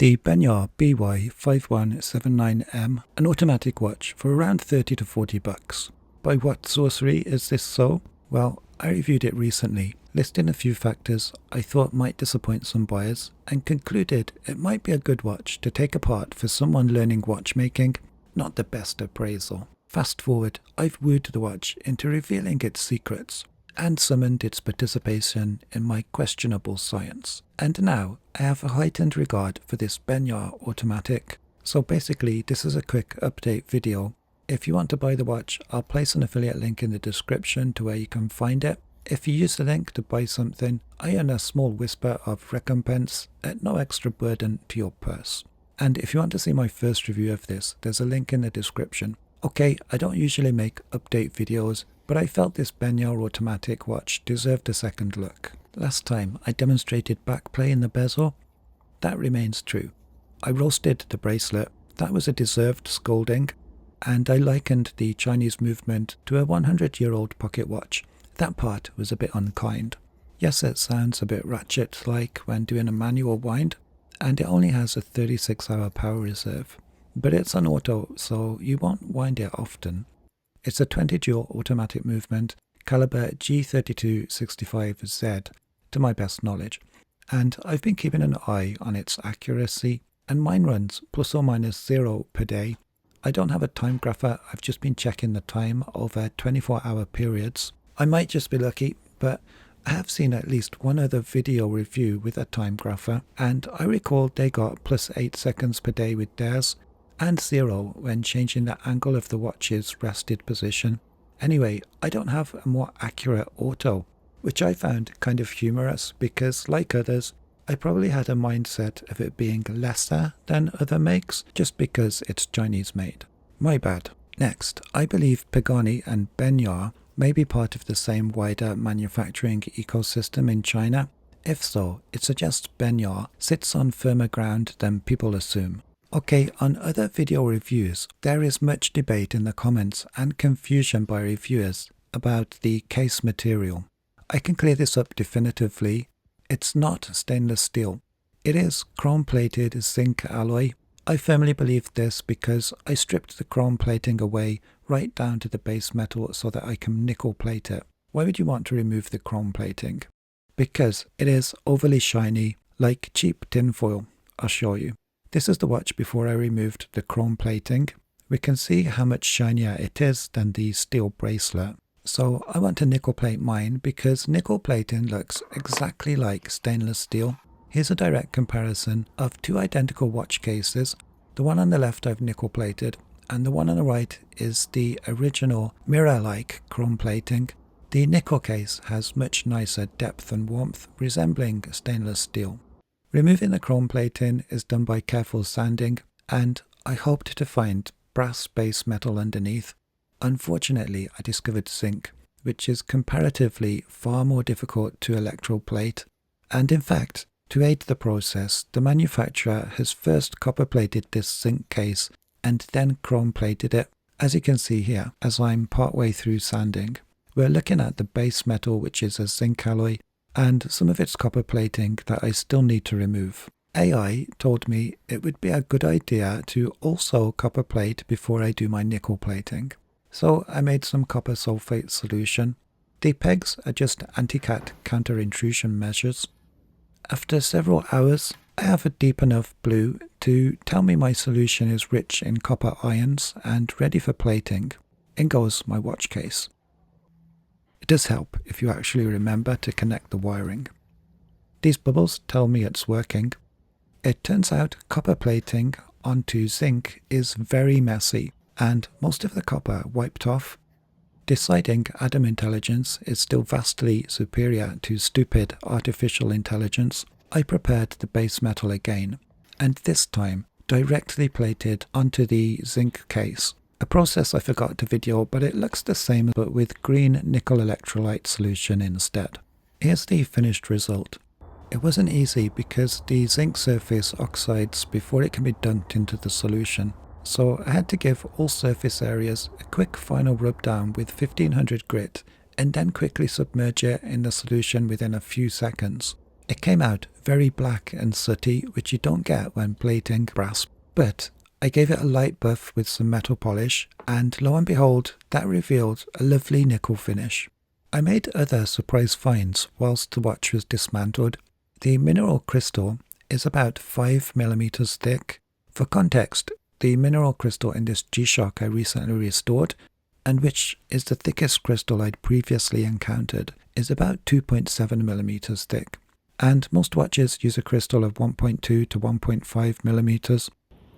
the Benyar BY-5179M, an automatic watch for around 30 to 40 bucks. By what sorcery is this so? Well, I reviewed it recently, listing a few factors I thought might disappoint some buyers, and concluded it might be a good watch to take apart for someone learning watchmaking, not the best appraisal. Fast forward, I've wooed the watch into revealing its secrets, and summoned its participation in my questionable science. And now, I have a heightened regard for this Benyar automatic. So basically, this is a quick update video. If you want to buy the watch, I'll place an affiliate link in the description to where you can find it. If you use the link to buy something, I earn a small whisper of recompense at no extra burden to your purse. And if you want to see my first review of this, there's a link in the description. Okay, I don't usually make update videos, but I felt this Benyar automatic watch deserved a second look. Last time I demonstrated backplay in the bezel. That remains true. I roasted the bracelet. That was a deserved scolding. And I likened the Chinese movement to a 100-year-old pocket watch. That part was a bit unkind. Yes, it sounds a bit ratchet-like when doing a manual wind, and it only has a 36-hour power reserve. But it's an auto, so you won't wind it often. It's a 20-dual automatic movement, caliber G3265Z, to my best knowledge, and I've been keeping an eye on its accuracy, and mine runs plus or minus 0 per day. I don't have a time grapher, I've just been checking the time over 24-hour periods. I might just be lucky, but I have seen at least one other video review with a time grapher, and I recall they got plus 8 seconds per day with theirs, and 0 when changing the angle of the watch's rested position. Anyway, I don't have a more accurate auto, which I found kind of humorous because, like others, I probably had a mindset of it being lesser than other makes just because it's Chinese made. My bad. Next, I believe Pagani and Benyar may be part of the same wider manufacturing ecosystem in China. If so, it suggests Benyar sits on firmer ground than people assume. Okay, on other video reviews, there is much debate in the comments and confusion by reviewers about the case material. I can clear this up definitively. It's not stainless steel. It is chrome-plated zinc alloy. I firmly believe this because I stripped the chrome plating away right down to the base metal so that I can nickel plate it. Why would you want to remove the chrome plating? Because it is overly shiny, like cheap tinfoil, I'll show you. This is the watch before I removed the chrome plating. We can see how much shinier it is than the steel bracelet. So I want to nickel plate mine because nickel plating looks exactly like stainless steel. Here's a direct comparison of two identical watch cases. The one on the left I've nickel plated, and the one on the right is the original mirror-like chrome plating. The nickel case has much nicer depth and warmth, resembling stainless steel. Removing the chrome plating is done by careful sanding, and I hoped to find brass base metal underneath. Unfortunately, I discovered zinc, which is comparatively far more difficult to electroplate. And in fact, to aid the process, the manufacturer has first copper-plated this zinc case and then chrome-plated it, as you can see here, as I'm partway through sanding. We're looking at the base metal, which is a zinc alloy, and some of its copper plating that I still need to remove. AI told me it would be a good idea to also copper plate before I do my nickel plating. So I made some copper sulfate solution. The pegs are just anti-cat counter-intrusion measures. After several hours, I have a deep enough blue to tell me my solution is rich in copper ions and ready for plating. In goes my watch case. It does help if you actually remember to connect the wiring. These bubbles tell me it's working. It turns out copper plating onto zinc is very messy, and most of the copper wiped off. Deciding Adam intelligence is still vastly superior to stupid artificial intelligence, I prepared the base metal again, and this time directly plated onto the zinc case. A process I forgot to video, but it looks the same but with green nickel electrolyte solution instead. Here's the finished result. It wasn't easy because the zinc surface oxides before it can be dunked into the solution. So I had to give all surface areas a quick final rub down with 1500 grit and then quickly submerge it in the solution within a few seconds. It came out very black and sooty, which you don't get when plating brass, but I gave it a light buff with some metal polish, and lo and behold, that revealed a lovely nickel finish. I made other surprise finds whilst the watch was dismantled. The mineral crystal is about 5mm thick. For context, the mineral crystal in this G-Shock I recently restored, and which is the thickest crystal I'd previously encountered, is about 2.7mm thick. And most watches use a crystal of 1.2 to 1.5mm.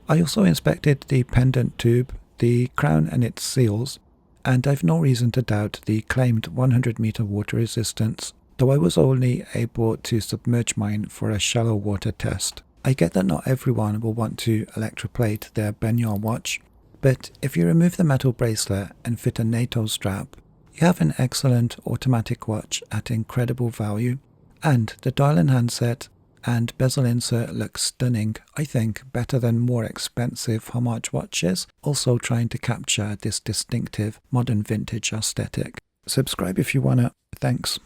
I also inspected the pendant tube, the crown and its seals, and I've no reason to doubt the claimed 100-meter water resistance, though I was only able to submerge mine for a shallow water test. I get that not everyone will want to electroplate their Benyar watch, but if you remove the metal bracelet and fit a NATO strap, you have an excellent automatic watch at incredible value, and the dial and handset and bezel insert looks stunning, I think better than more expensive homage watches, also trying to capture this distinctive modern vintage aesthetic. Subscribe if you wanna. Thanks.